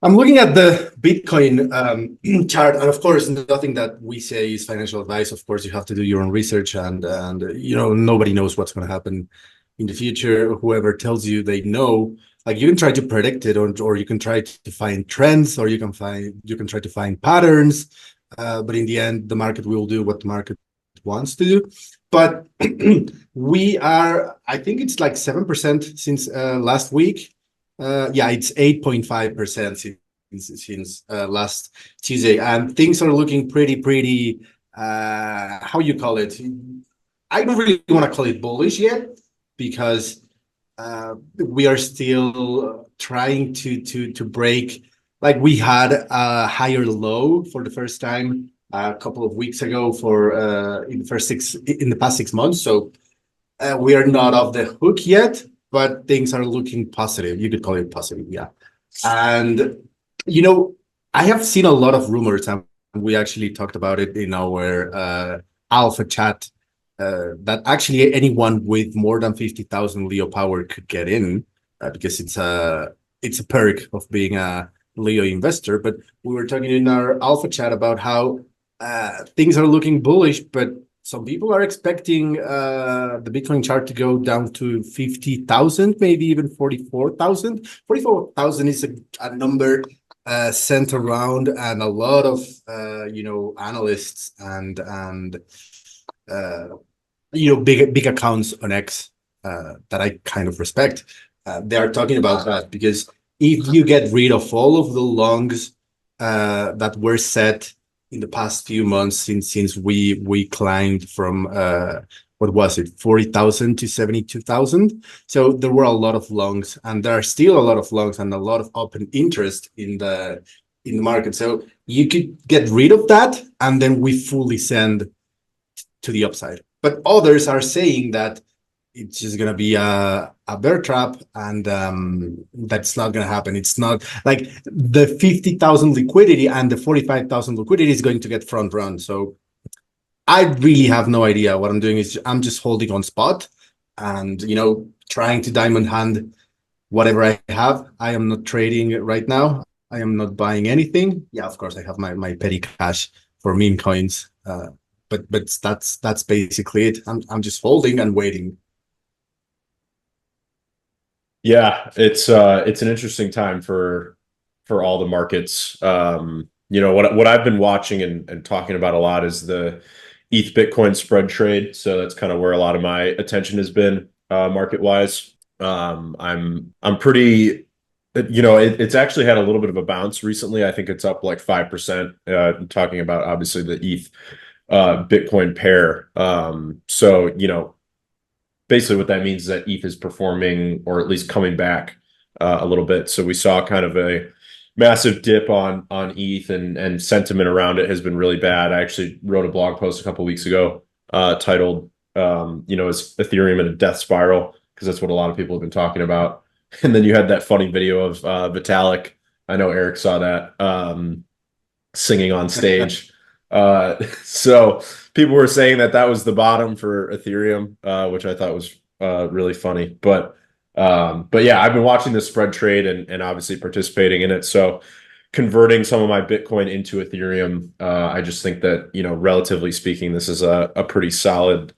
I'm looking at the Bitcoin chart, and of course, nothing that we say is financial advice. Of course, you have to do your own research, and nobody knows what's going to happen in the future. Whoever tells you they know, like you can try to predict it, or you can try to find trends, or you can try to find patterns. But in the end, the market will do what the market wants to do. But we are, I think it's like 7% since last week. Yeah, it's 8.5% since last Tuesday, and things are looking pretty. How you call it? I don't really want to call it bullish yet because we are still trying to break. Like we had a higher low for the first time a couple of weeks ago for in the past 6 months. So we are not off the hook yet, but things are looking positive. You could call it positive, yeah. And I have seen a lot of rumors, and we actually talked about it in our alpha chat, that actually anyone with more than 50,000 Leo power could get in, because it's a perk of being a Leo investor. But we were talking in our alpha chat about how things are looking bullish, but some people are expecting the Bitcoin chart to go down to 50,000, maybe even 44,000. 44,000 is a number sent around, and a lot of analysts and big accounts on X that I kind of respect. They are talking about that because if you get rid of all of the longs that were set in the past few months since we climbed from what was it, 40,000 to 72,000. So there were a lot of longs, and there are still a lot of longs and a lot of open interest in the market. So you could get rid of that, and then we fully send to the upside. But others are saying that it's just going to be a bear trap, and that's not going to happen. It's not like the 50,000 liquidity and the 45,000 liquidity is going to get front run. So I really have no idea. What I'm doing is I'm just holding on spot and, trying to diamond hand whatever I have. I am not trading right now. I am not buying anything. Yeah, of course, I have my petty cash for meme coins. But that's basically it. I'm just holding and waiting. Yeah, it's an interesting time for all the markets. What I've been watching and talking about a lot is the ETH Bitcoin spread trade. So that's kind of where a lot of my attention has been market wise. I'm pretty, it's actually had a little bit of a bounce recently. I think it's up like 5%. Talking about obviously the ETH Bitcoin pair. So basically what that means is that ETH is performing, or at least coming back a little bit. So we saw kind of a massive dip on ETH, and sentiment around it has been really bad. I actually wrote a blog post a couple of weeks ago titled, is Ethereum in a death spiral? Because that's what a lot of people have been talking about. And then you had that funny video of Vitalik. I know Eric saw that singing on stage. So people were saying that was the bottom for Ethereum, which I thought was really funny. But yeah, I've been watching the spread trade and obviously participating in it. So converting some of my Bitcoin into Ethereum, I just think that, relatively speaking, this is a pretty solid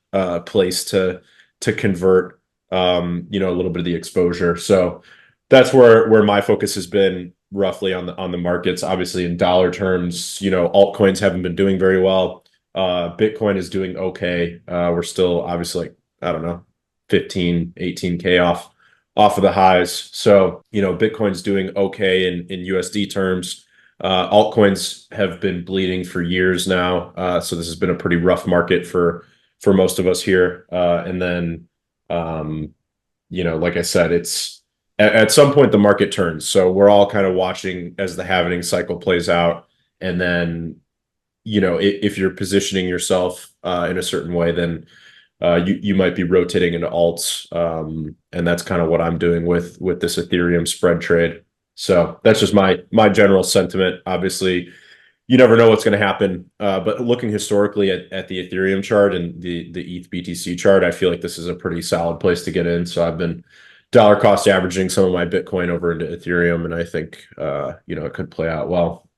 place to convert, a little bit of the exposure. So that's where my focus has been roughly on the markets. Obviously in dollar terms, altcoins haven't been doing very well. Bitcoin is doing okay. We're still obviously, I don't know, 15, 18K off of the highs. So, Bitcoin's doing okay in USD terms. Altcoins have been bleeding for years now. So this has been a pretty rough market for most of us here. And then, like I said, it's at some point the market turns. So we're all kind of watching as the halvening cycle plays out. And then, if you're positioning yourself in a certain way, then you might be rotating into alts. And that's kind of what I'm doing with this Ethereum spread trade. So that's just my general sentiment. Obviously, you never know what's going to happen. But looking historically at the Ethereum chart and the ETH BTC chart, I feel like this is a pretty solid place to get in. So I've been dollar cost averaging some of my Bitcoin over into Ethereum, and I think it could play out well.